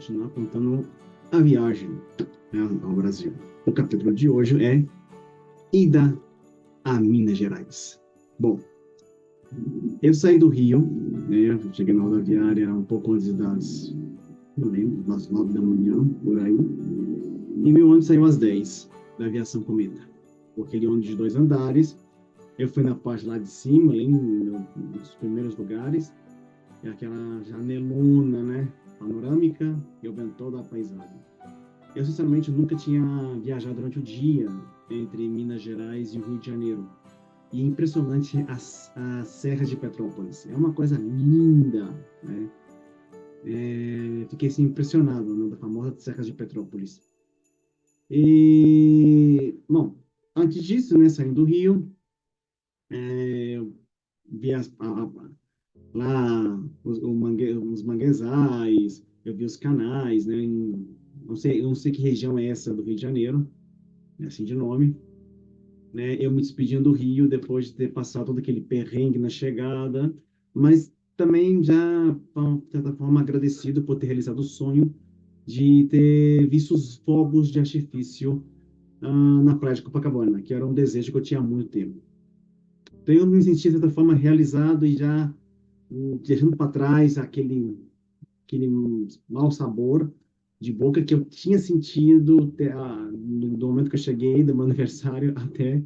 continuar contando a viagem, né, ao Brasil. O capítulo de hoje é Ida a Minas Gerais. Bom, eu saí do Rio, né, cheguei na rodoviária um pouco antes não lembro, das 9 da manhã, por aí, e meu ônibus saiu às 10 da Aviação Cometa, por aquele ônibus de 2 andares. Eu fui na parte lá de cima, ali nos primeiros lugares, é aquela janelona, né, panorâmica, e eu vendo toda a paisagem. Eu, sinceramente, nunca tinha viajado durante o dia entre Minas Gerais e o Rio de Janeiro. E é impressionante a Serra de Petrópolis. É uma coisa linda, né? Fiquei assim, impressionado, né, da famosa Serra de Petrópolis. E, bom, antes disso, né, saindo do Rio, eu vi lá os manguezais, eu vi os canais, né? Não sei que região é essa do Rio de Janeiro, é assim de nome, né? Eu me despedindo do Rio depois de ter passado todo aquele perrengue na chegada, mas também já, de certa forma, agradecido por ter realizado o sonho de ter visto os fogos de artifício na praia de Copacabana, que era um desejo que eu tinha há muito tempo. Então eu me senti, de certa forma, realizado e já deixando para trás aquele mau sabor de boca que eu tinha sentido do momento que eu cheguei do meu aniversário até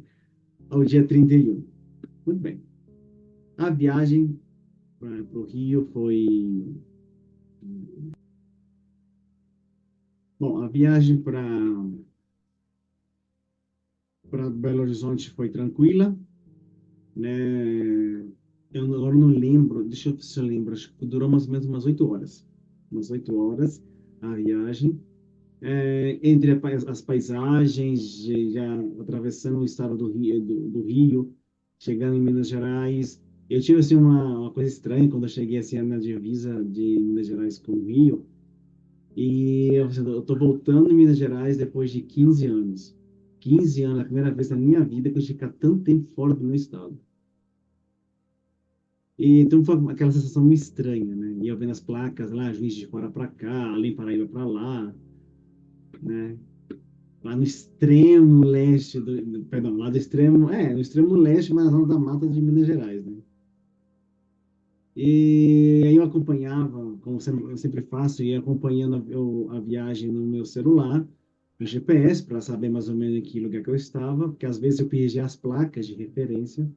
ao dia 31. Muito bem. A viagem para o Rio foi. Bom, a viagem para Belo Horizonte foi tranquila, né? Eu agora não lembro, deixa eu ver se eu lembro, acho que durou mais ou menos umas 8 horas. Umas 8 horas a viagem. Entre as paisagens, já atravessando o estado do Rio, chegando em Minas Gerais. Eu tive assim, uma coisa estranha quando eu cheguei assim, na divisa de Minas Gerais com o Rio. E eu estou voltando em Minas Gerais depois de 15 anos. 15 anos, a primeira vez na minha vida que eu ficar tanto tempo fora do meu estado. E, então foi aquela sensação meio estranha, né? E eu vendo as placas lá, Juiz de Fora para cá, além Paraíba para lá, né? Lá no extremo leste perdão, lá do extremo, no extremo leste, mas lá da mata de Minas Gerais, né? E aí eu acompanhava, como eu sempre faço, ia acompanhando a viagem no meu celular, no GPS, para saber mais ou menos em que lugar que eu estava, porque às vezes eu perdia as placas de referência.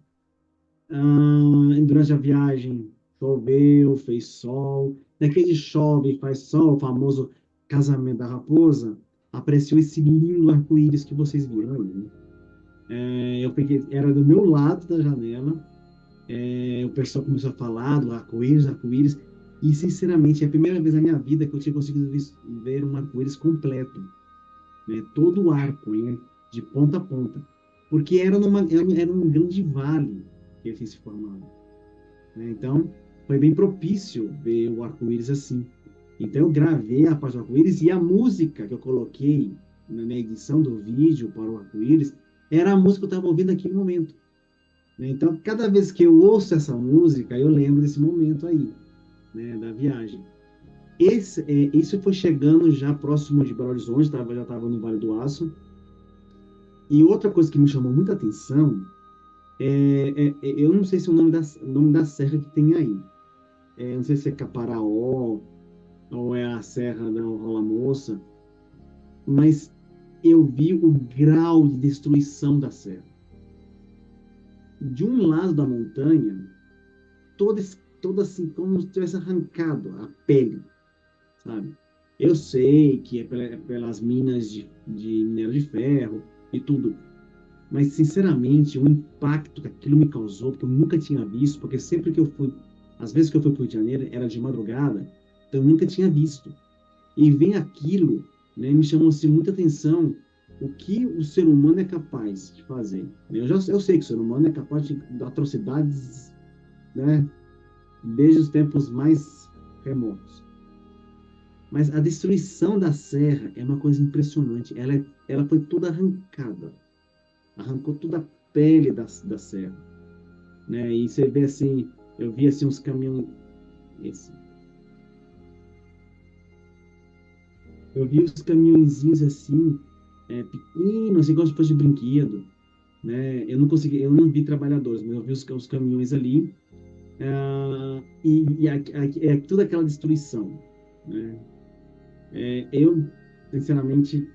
Durante a viagem, choveu, fez sol. Daquele chove e faz sol, o famoso casamento da raposa, apareceu esse lindo arco-íris que vocês viram aí, né? Eu peguei, era do meu lado da janela, o pessoal começou a falar do arco-íris, arco-íris, e sinceramente é a primeira vez na minha vida que eu tinha conseguido ver um arco-íris completo, né? Todo o arco, né? De ponta a ponta, porque era um grande vale que ele tinha se formado, né? Então foi bem propício ver o arco-íris assim. Então eu gravei a parte do arco-íris e a música que eu coloquei na edição do vídeo para o arco-íris era a música que eu estava ouvindo naquele momento, né? Então, cada vez que eu ouço essa música, eu lembro desse momento aí, né, da viagem. Isso foi chegando já próximo de Belo Horizonte, já estava no Vale do Aço. E outra coisa que me chamou muita atenção eu não sei se é o nome da serra que tem aí. Não sei se é Caparaó ou é a Serra da Rola Moça, mas eu vi o grau de destruição da serra. De um lado da montanha, toda assim, como se tivesse arrancado a pele, sabe? Eu sei que é pelas minas de minério de ferro e tudo, mas sinceramente, o impacto que aquilo me causou, porque eu nunca tinha visto, porque sempre que eu fui, às vezes que eu fui para o Rio de Janeiro, era de madrugada, então eu nunca tinha visto. E vem aquilo, né, me chamou assim, muita atenção o que o ser humano é capaz de fazer. Eu sei que o ser humano é capaz de atrocidades, né, desde os tempos mais remotos. Mas a destruição da serra é uma coisa impressionante. Ela foi toda arrancada. Arrancou toda a pele da serra, né? E você vê assim, eu vi assim uns caminhões, esse, eu vi os caminhõezinhos assim, pequenos, assim, como se fosse de brinquedo, né? Eu não vi trabalhadores, mas eu vi os caminhões ali, é toda aquela destruição, né? Eu, sinceramente,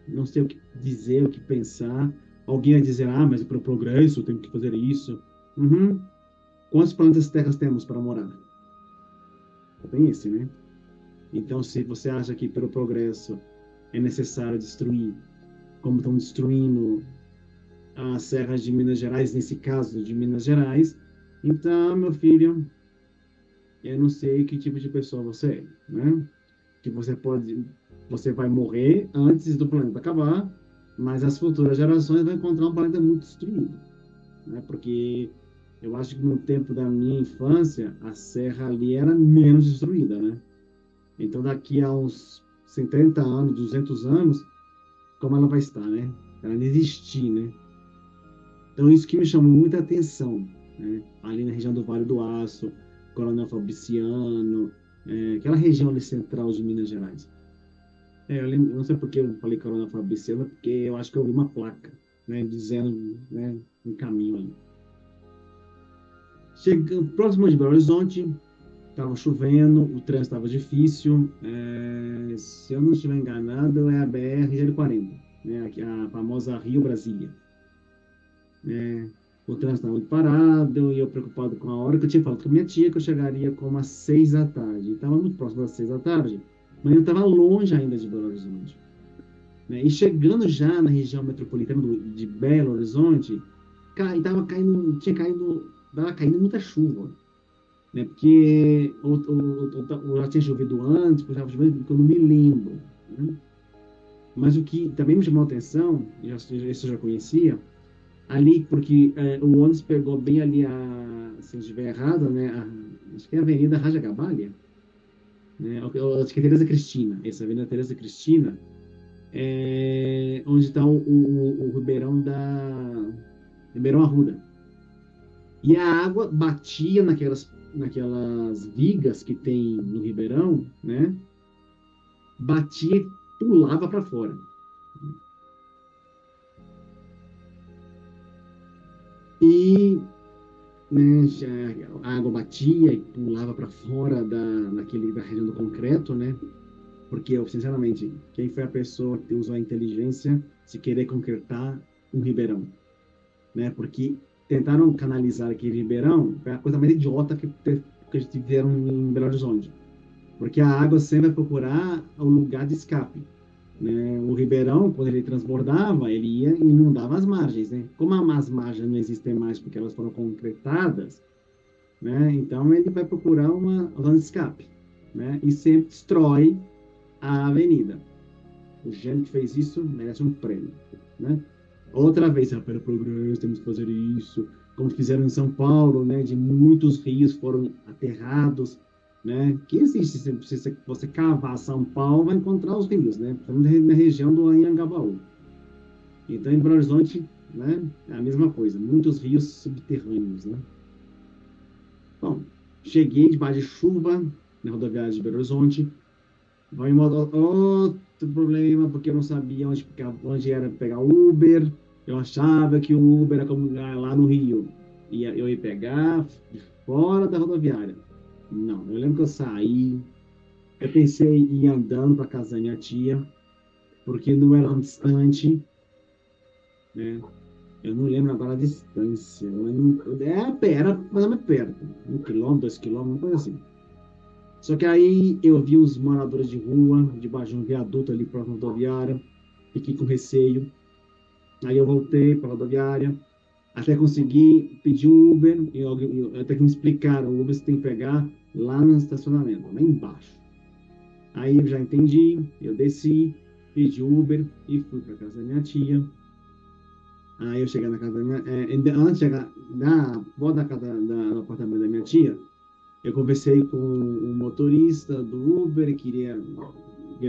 não sei o que dizer, o que pensar. Alguém vai dizer, mas para o progresso tem que fazer isso. Uhum. Quantos planetas terras temos para morar? Tem esse, né? Então, se você acha que pelo progresso é necessário destruir, como estão destruindo as serras de Minas Gerais, nesse caso de Minas Gerais, então, meu filho, eu não sei que tipo de pessoa você é, né? Que você vai morrer antes do planeta acabar, mas as futuras gerações vão encontrar um planeta muito destruído, né? Porque Eu acho que no tempo da minha infância, a serra ali era menos destruída, né? Então, daqui a uns 70 anos, 200 anos, como ela vai estar, né? Ela não existir, né? Então, isso que me chamou muita atenção, né? Ali na região do Vale do Aço, Coronel Fabriciano, aquela região ali central de Minas Gerais. Eu lembro, não sei por que eu falei Coronel Fabriciano, porque eu acho que eu vi uma placa, né? Dizendo, né? Um caminho ali. Chegando próximo de Belo Horizonte, estava chovendo, o trânsito estava difícil. Se eu não estiver enganado, é a BR-040, né? A famosa Rio-Brasília. Né? O trânsito estava muito parado e eu preocupado com a hora que eu tinha falado com a minha tia que eu chegaria como às 6 da tarde. Estava muito próximo das 6 da tarde, mas eu estava longe ainda de Belo Horizonte. Né? E chegando já na região metropolitana de Belo Horizonte, tava caindo, tinha caído, tava caindo muita chuva, né? Porque ou já tinha chovido antes, ou já chovendo, porque eu não me lembro, né? Mas o que também me chamou a atenção, isso eu já conhecia, ali, porque o ônibus pegou bem ali se eu não estiver errado, né? Acho que é a Avenida Raja Gabalha, né? Acho que é Teresa Cristina, essa Avenida Teresa Cristina, onde está o Ribeirão Ribeirão Arruda. E a água batia naquelas vigas que tem no Ribeirão, né? Batia e pulava para fora. E, né, a água batia e pulava para fora da região do concreto, né? Porque eu, sinceramente, quem foi a pessoa que usou a inteligência se querer concretar um ribeirão, né? Porque tentaram canalizar aquele ribeirão, foi a coisa mais idiota que tiveram em Belo Horizonte. Porque a água sempre vai procurar o lugar de escape, né? O ribeirão, quando ele transbordava, ele ia e inundava as margens, né? Como as margens não existem mais porque elas foram concretadas, né? Então ele vai procurar uma zona de escape, né? E sempre destrói a avenida. O gênio que fez isso merece um prêmio, né? Outra vez, pelo progresso, temos que fazer isso, como fizeram em São Paulo, né? De muitos rios foram aterrados, né? Que existe, se você cavar São Paulo, vai encontrar os rios, né? Estamos na região do Anhangabaú. Então, em Belo Horizonte, né? É a mesma coisa, muitos rios subterrâneos, né? Bom, cheguei debaixo de chuva na rodoviária de Belo Horizonte. Vai em outro problema, porque eu não sabia onde era pegar Uber. Eu achava que o Uber era como lá no Rio. Eu ia pegar fora da rodoviária. Não, eu lembro que eu saí. Eu pensei em ir andando para casa da minha tia, porque não era tão distante, né? Eu não lembro agora a distância. Era mais ou menos perto. 1 quilômetro, 2 quilômetros, uma coisa assim. Só que aí eu vi os moradores de rua, debaixo de um viaduto ali próximo da rodoviária, fiquei com receio. Aí eu voltei para a rodoviária, até conseguir pedir um Uber, até que me explicaram, o Uber você tem que pegar lá no estacionamento, lá embaixo. Aí eu já entendi, eu desci, pedi Uber e fui para casa da minha tia. Aí eu cheguei na casa da minha... antes de chegar na porta da casa do apartamento da minha tia, eu conversei com o motorista do Uber, queria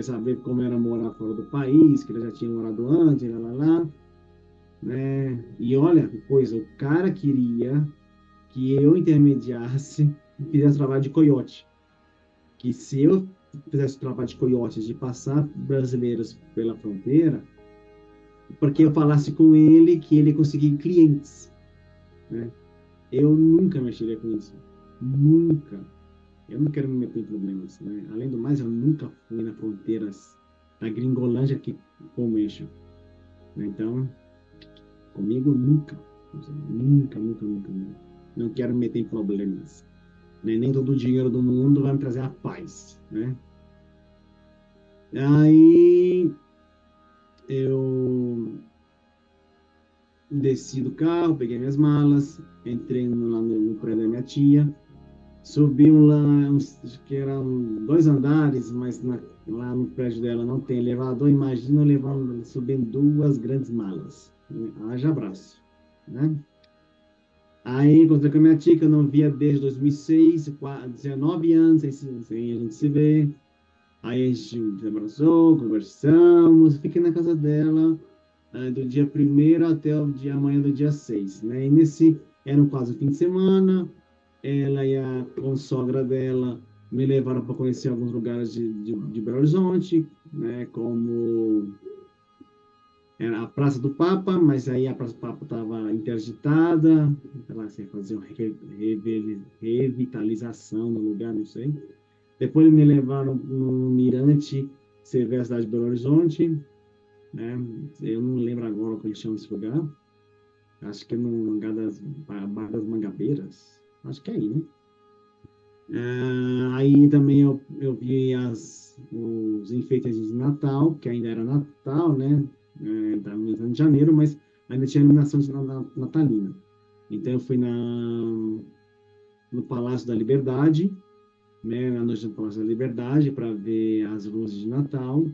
saber como era morar fora do país, que ele já tinha morado antes, lá, né? E olha, coisa, o cara queria que eu intermediasse e fizesse trabalho de coiote. Que se eu fizesse o trabalho de coiote de passar brasileiros pela fronteira, porque eu falasse com ele que ele conseguia clientes, né? Eu nunca mexeria com isso. Nunca. Eu não quero me meter em problemas, né? Além do mais, eu nunca fui na fronteira da Gringolândia que comexo, né? Então, comigo nunca. Nunca, nunca, nunca, nunca. Não quero me meter em problemas, né? Nem todo o dinheiro do mundo vai me trazer a paz, né? Aí eu desci do carro, peguei minhas malas, entrei lá no prédio da minha tia, subi lá, acho que eram 2 andares, mas lá no prédio dela não tem elevador. Imagina eu subindo 2 grandes malas, né? Haja abraço, né? Aí encontrei com a minha tia, que eu não via desde 2006, 19 anos sem a gente se ver. Aí a gente se abraçou, conversamos, fiquei na casa dela do dia primeiro até o dia amanhã do dia 6, né? E nesse, era quase o fim de semana, ela e a consogra dela me levaram para conhecer alguns lugares de Belo Horizonte, né? Como era a Praça do Papa, mas aí a Praça do Papa estava interditada, ela ia fazer uma revitalização no lugar, não sei. Depois me levaram no Mirante, você vê a cidade de Belo Horizonte, né? Eu não lembro agora como eles chamam esse lugar. Acho que é no lugar Bar das Mangabeiras. Acho que é aí, né? Aí também eu vi os enfeites de Natal, que ainda era Natal, né? Estava no mês de janeiro, mas ainda tinha iluminação natalina. Então eu fui no Palácio da Liberdade, né? Na noite do Palácio da Liberdade, para ver as luzes de Natal.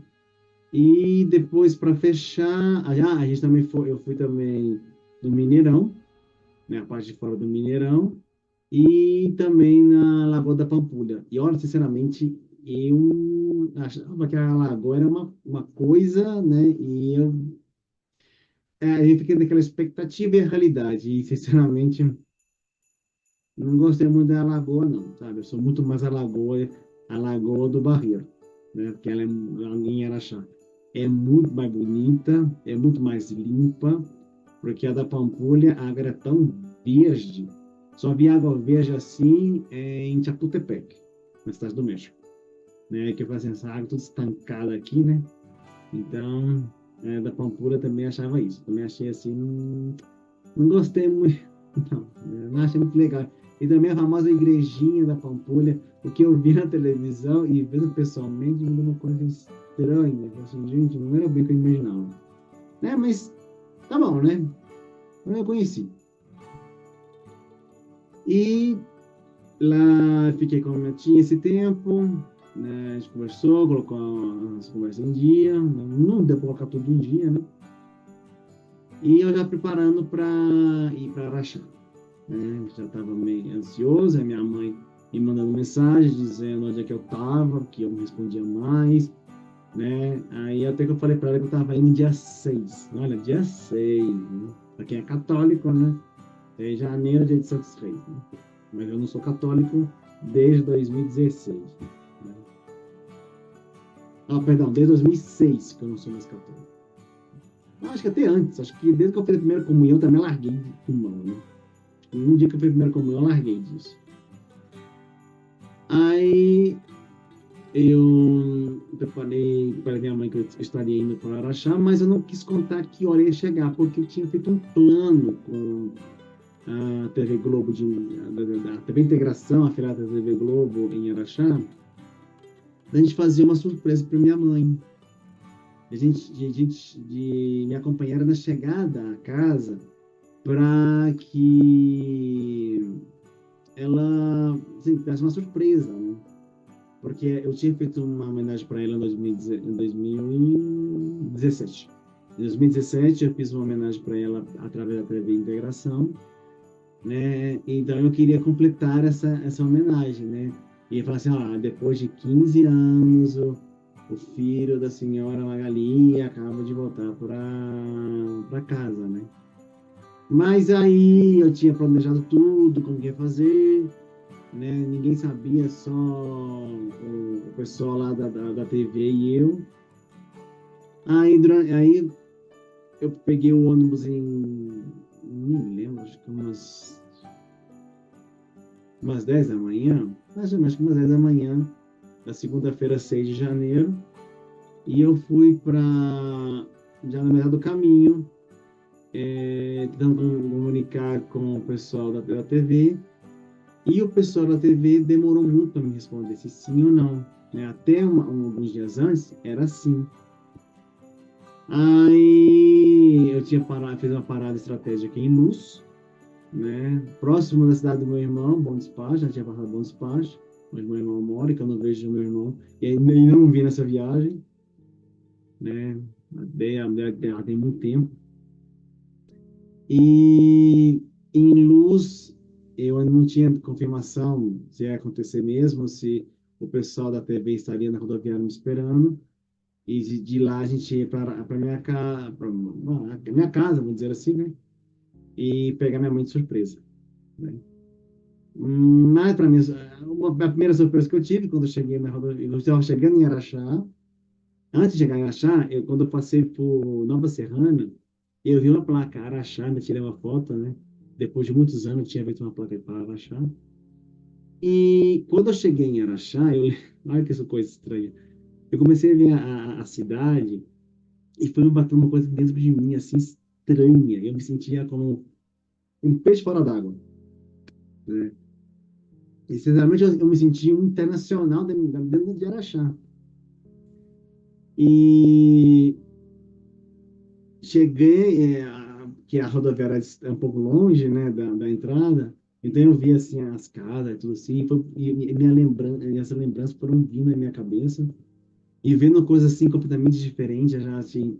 E depois, para fechar, a gente também foi, eu fui também no Mineirão, né? A parte de fora do Mineirão. E também na Lagoa da Pampulha. E olha, sinceramente, eu achava que a lagoa era uma coisa, né? E a gente fica naquela expectativa e a realidade. E, sinceramente, não gostei muito da lagoa, não, sabe? Eu sou muito mais a lagoa do Barreiro, né? Porque ela é, em Araxá, é muito mais bonita, é muito mais limpa, porque a da Pampulha, a água era tão verde, só vi água verde assim em Chapultepec, na cidade do México, né? Que eu falei assim, essa água toda estancada aqui, né? Então, da Pampulha também achava isso. Também achei assim, não gostei muito, não, não achei muito legal. E também a famosa igrejinha da Pampulha, o que eu vi na televisão e vendo pessoalmente, me deu uma coisa estranha. Eu falei assim, gente, não era bem o que eu imaginava. Né? Mas tá bom, né? Eu conheci. E lá fiquei com a minha tia esse tempo, né? A gente conversou, colocou as conversas em dia, não deu para colocar tudo em dia, né? E eu já preparando para ir para Araxá, né? Já estava meio ansioso, a minha mãe me mandando mensagem dizendo onde é que eu estava, que eu não respondia mais, né? Aí até que eu falei para ela que eu estava indo dia 6. Olha, dia 6, né? Para quem é católico, né? É janeiro, dia de Santos Reis, né? Mas eu não sou católico desde 2016. Né? Ah, perdão, desde 2006 que eu não sou mais católico. Acho que até antes, acho que desde que eu fiz a primeira comunhão eu também larguei de mão, né? Um dia que eu fiz a primeira comunhão eu larguei disso. Aí eu preparei para minha mãe que eu estaria indo para Araxá, mas eu não quis contar que hora ia chegar, porque eu tinha feito um plano com a TV Globo, da TV Integração, afiliada da TV Globo em Araxá, a gente fazia uma surpresa para minha mãe. De me acompanhar na chegada à casa para que ela assim, tivesse uma surpresa, né? Porque eu tinha feito uma homenagem para ela em 2017. Em 2017 eu fiz uma homenagem para ela através da TV Integração, né? Então eu queria completar essa homenagem, né? E falar assim, ó, depois de 15 anos, o filho da senhora Magali acaba de voltar para casa, né? Mas aí eu tinha planejado tudo, como que ia fazer, né? Ninguém sabia, só o pessoal lá da TV e eu. Aí eu peguei o ônibus não me lembro, acho que umas 10 da manhã, acho que umas 10 da manhã, da segunda-feira, 6 de janeiro, e eu fui para, já na metade do caminho, tentando comunicar com o pessoal da TV, e o pessoal da TV demorou muito para me responder se sim ou não. Né? Até alguns dias antes, era sim. Aí eu tinha fiz uma parada estratégica em Luz, né? Próximo da cidade do meu irmão, Bom Despacho, já tinha passado Bom Despacho, onde meu irmão mora, que eu não vejo o meu irmão, e aí nem não vi nessa viagem, né? Tem muito tempo. E Em luz, eu ainda não tinha confirmação se ia acontecer mesmo, se o pessoal da TV estaria na rodoviária me esperando. E de lá a gente ia para minha casa, para minha casa, vamos dizer assim, né? E pegar minha mãe de surpresa, né? Mas para mim, a primeira surpresa que eu tive quando eu cheguei na rodovia, eu estava chegando em Araxá. Antes de chegar em Araxá, quando eu passei por Nova Serrana, eu vi uma placa Araxá, ainda tirei uma foto, né? Depois de muitos anos, eu tinha visto uma placa para Araxá. E quando eu cheguei em Araxá, olha que essa coisa estranha. Eu comecei a ver a cidade e foi me batendo uma coisa dentro de mim, assim, estranha. Eu me sentia como um peixe fora d'água, né? E, sinceramente, eu me sentia um internacional dentro de Araxá. E cheguei, que a rodoviária é um pouco longe, né, da entrada, então eu vi, assim, as casas e tudo assim, e minha lembrança, essa lembrança foram vindo na minha cabeça, e vendo coisas, assim, completamente diferentes, já, assim,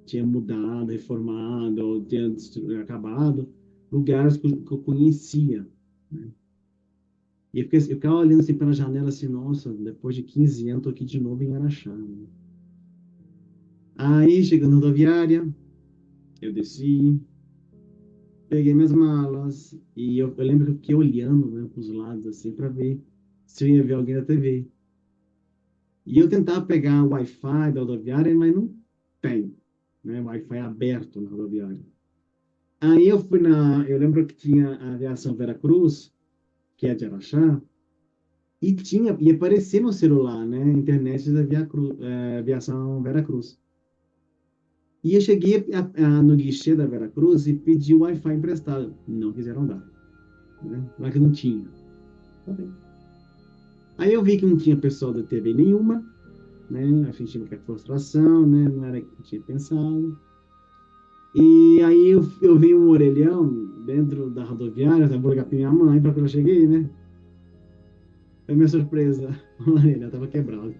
tinha mudado, reformado, ou tinha acabado, lugares que eu conhecia, né? E eu ficava olhando, assim, pela janela, assim, nossa, depois de 15 anos, tô aqui de novo em Araxá, né? Aí, chegando na rodoviária, eu desci, peguei minhas malas e eu lembro que eu fiquei olhando, né, para os lados assim para ver se eu ia ver alguém da TV. E eu tentava pegar o Wi-Fi da rodoviária, mas não tem, né, Wi-Fi aberto na rodoviária. Aí eu lembro que tinha a aviação Veracruz, que é de Araxá, e aparecia no celular, né, internet da aviação Veracruz. E eu cheguei no guichê da Veracruz e pedi o Wi-Fi emprestado. Não quiseram dar, né? Lá que não tinha. Tá bem. Aí eu vi que não tinha pessoal da TV nenhuma, né? A gente tinha que frustração, né? Não era o que eu tinha pensado. E aí eu vi um orelhão dentro da rodoviária, eu vou ligar pra minha mãe para quando eu cheguei, né? Foi minha surpresa. O orelhão tava quebrado.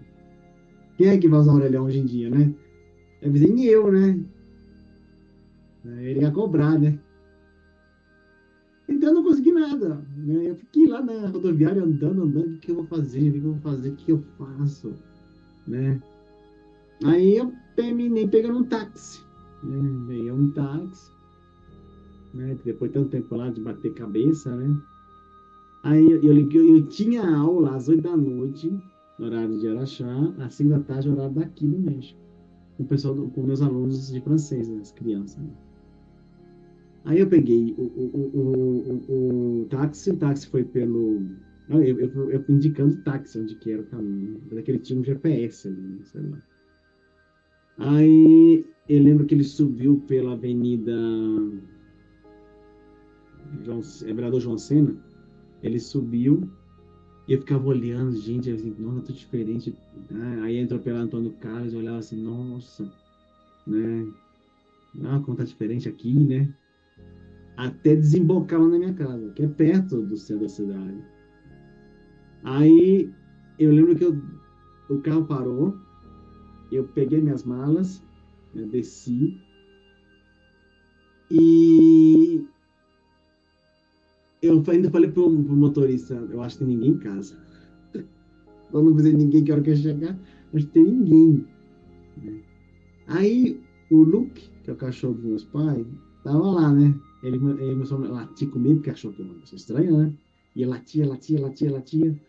Quem é que vai usar um orelhão hoje em dia, né? É vizinho eu, né? Ele ia cobrar, né? Então eu não consegui nada, né? Eu fiquei lá na rodoviária andando, o que eu vou fazer? O que eu vou fazer? O que eu faço? Né? Aí eu terminei pegando um táxi, né? Peguei um táxi, né? Depois de tanto tempo lá de bater cabeça, né? Aí eu tinha aula às 8 da noite, no horário de Araxá, às 5 da tarde, horário daqui no México, com o pessoal, com meus alunos de francês, né? As crianças, né? Aí eu peguei o táxi foi pelo. Não, eu fui indicando táxi onde que era o caminho, né? Daquele tinha um GPS ali, né? Sei lá. Aí eu lembro que ele subiu pela Avenida Vereador João Sena, ele subiu e eu ficava olhando, gente, assim, nossa, tô diferente. Aí entrou pela Antônio Carlos, eu olhava assim, nossa, né? Ah, como tá diferente aqui, né? Até desembocar lá na minha casa, que é perto do centro da cidade. Aí eu lembro que o carro parou, eu peguei minhas malas, né, desci e eu ainda falei pro motorista, eu acho que tem ninguém em casa. Eu não avisei ninguém que hora que eu chegar, mas tem ninguém, né? Aí o Luke, que é o cachorro dos meus pais, tava lá, né? Ele começou a latir comigo, porque achou que eu uma estranha, né? E latia, latia, latia, latia.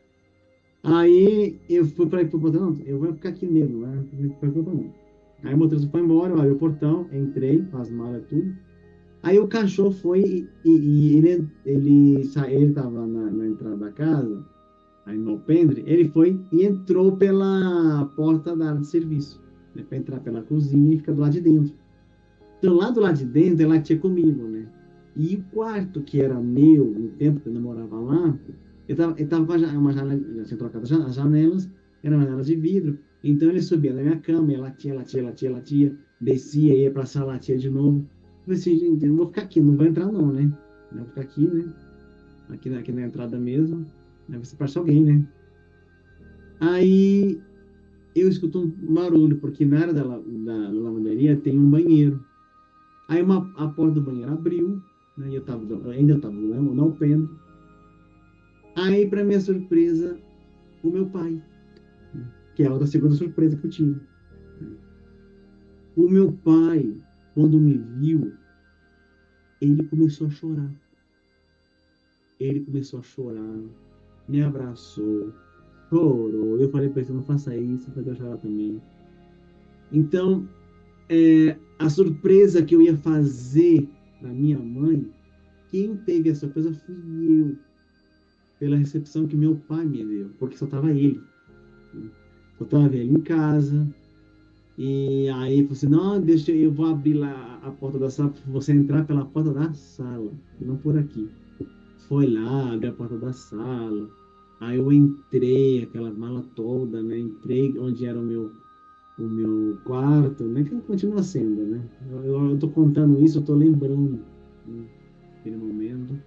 Aí eu fui para ir pro portão, não, eu vou ficar aqui mesmo, né? Não foi culpa não. Aí o motorista foi embora, eu abri o portão, entrei, com as malas e tudo. Aí o cachorro foi e ele tava na entrada da casa, aí no alpendre, ele foi e entrou pela porta da área de serviço, né, para entrar pela cozinha e fica do lado de dentro. Então, lá do lado de dentro, ela tinha comigo, né? E o quarto que era meu, no tempo que eu namorava lá, ele tava com uma janela, já tinha trocado as janelas, eram janelas de vidro, então ele subia na minha cama, e latia, latia, latia, latia, descia, ia pra sala, latia de novo. Eu falei assim, gente, eu não vou ficar aqui, não vou entrar não, né? Eu vou ficar aqui, né? Aqui na entrada mesmo, né? Você parece alguém, né? Aí eu escuto um barulho, porque na área da lavanderia tem um banheiro. Aí a porta do banheiro abriu, né? E ainda estava não pendo. Aí, para minha surpresa, o meu pai, né? Que é a outra segunda surpresa que eu tive. O meu pai, quando me viu, ele começou a chorar. Ele começou a chorar, me abraçou, chorou. Eu falei para ele, não faça isso, vai chorar também. Então, a surpresa que eu ia fazer para minha mãe, quem teve a surpresa fui eu, pela recepção que meu pai me deu, porque só tava ele, né? Só tava ele em casa, e aí ele falou assim, não, deixa eu vou abrir lá a porta da sala, para você entrar pela porta da sala, não por aqui. Foi lá, abriu a porta da sala, aí eu entrei, aquela mala toda, né? Entrei onde era o meu quarto, né? Que continua sendo, né? Eu tô contando isso, eu tô lembrando, né? Aquele momento.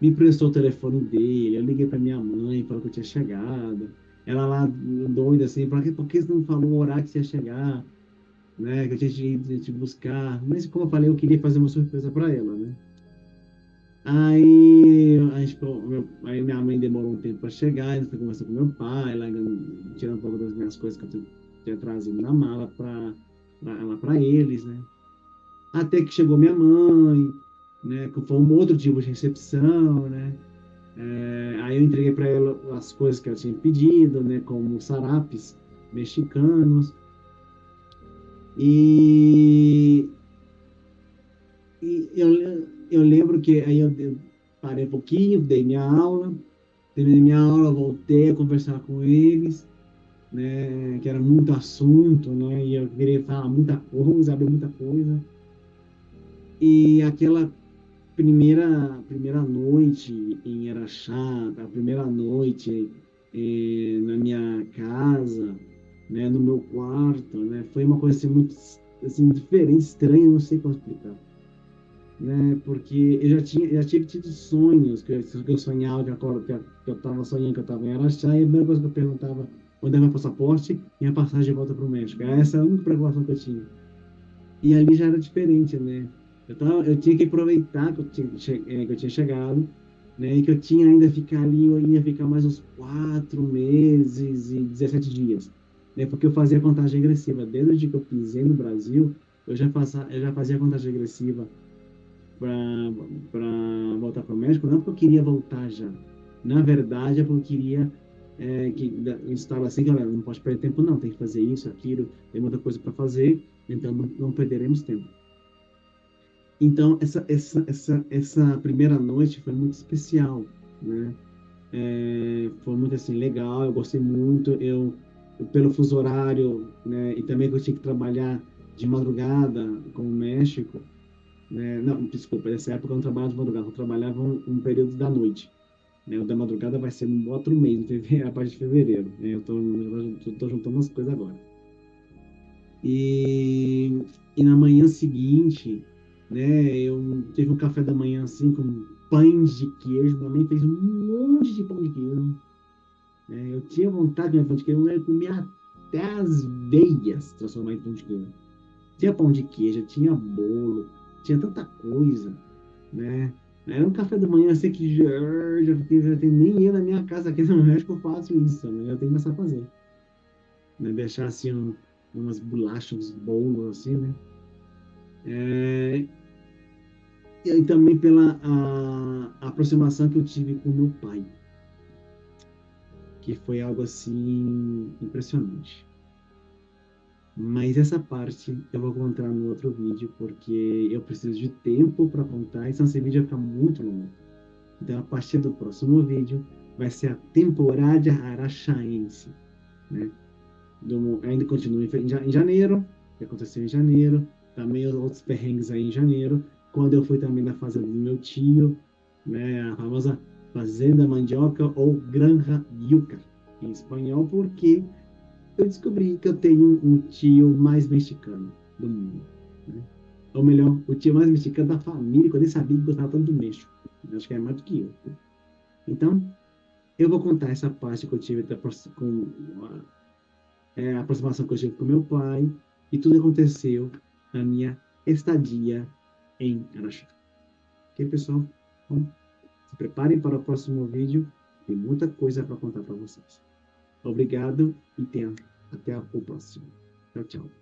Me emprestou o telefone dele, eu liguei para minha mãe, falou que eu tinha chegado. Ela lá, doida assim, por que você não falou o horário que você ia chegar, né? Que eu tinha te buscar. Mas, como eu falei, eu queria fazer uma surpresa para ela, né? Aí, aí minha mãe demorou um tempo para chegar, eu fui conversar com meu pai, lá, tirando um pouco das minhas coisas que eu tinha trazido na mala para eles, né? Até que chegou minha mãe, né? Que foi um outro tipo de recepção, né? Aí eu entreguei para ela as coisas que ela tinha pedido, né? Como sarapes mexicanos. E, eu lembro que aí eu parei um pouquinho, dei minha aula, terminei minha aula, voltei a conversar com eles, né? Que era muito assunto, né? E eu queria falar muita coisa, abrir muita coisa. E aquela primeira noite em Araxá, a primeira noite na minha casa, né, no meu quarto, né, foi uma coisa assim, muito assim, diferente, estranha, não sei como explicar, né, porque eu já tive tido sonhos que eu sonhava que eu estava sonhando que eu estava em Araxá e a primeira coisa que eu perguntava onde é meu passaporte e a passagem de volta para o México. Essa é a única preocupação que eu tinha. E ali já era diferente, né? Eu tinha que aproveitar que eu tinha chegado, né? E que eu tinha ainda ficar ali, eu ia ficar mais uns 4 meses e 17 dias, né? Porque eu fazia contagem regressiva. Desde o dia que eu pisei no Brasil, eu já fazia contagem regressiva para voltar para o México, não porque eu queria voltar já. Na verdade, é porque eu queria eu estava assim, galera, não pode perder tempo não, tem que fazer isso, aquilo, tem muita coisa para fazer, então não perderemos tempo. Então, essa primeira noite foi muito especial, né? Foi muito assim legal, eu gostei muito, pelo fuso horário, né? E também que eu tinha que trabalhar de madrugada com o México, né? Não, desculpa, nessa época eu não trabalhava de madrugada, eu trabalhava um período da noite, né? O da madrugada vai ser no outro mês, em fevereiro, a partir de fevereiro, né? Eu tô juntando as coisas agora. E, e na manhã seguinte, né, eu tive um café da manhã assim com pães de queijo. Minha mãe fez um monte de pão de queijo, né? Eu tinha vontade de comer pão de queijo, eu comia até as veias transformar em pão de queijo. Tinha pão de queijo, tinha bolo, tinha tanta coisa, né? Era um café da manhã assim que já tem nem eu na minha casa aqui no México eu faço isso, né? Eu tenho que começar a fazer, né? Deixar assim umas bolachas, uns bolos assim, né? É, e também pela a aproximação que eu tive com meu pai, que foi algo assim impressionante. Mas essa parte eu vou contar no outro vídeo, porque eu preciso de tempo para contar, e senão esse vídeo vai ficar muito longo. Então, a partir do próximo vídeo, vai ser a temporada araxaense, né? Ainda continua em janeiro, que aconteceu em janeiro, também outros perrengues aí em janeiro, quando eu fui também na fazenda do meu tio, né, a famosa Fazenda Mandioca ou Granja Yuca, em espanhol, porque eu descobri que eu tenho um tio mais mexicano do mundo, né? Ou melhor, o tio mais mexicano da família, que eu nem sabia que gostava tanto do México. Acho que é mais do que eu. Então, eu vou contar essa parte que eu tive a aproximação que eu tive com meu pai, e tudo aconteceu na minha estadia em Araxá. Ok, pessoal? Então, se preparem para o próximo vídeo. Tem muita coisa para contar para vocês. Obrigado e até o próximo. Tchau, tchau.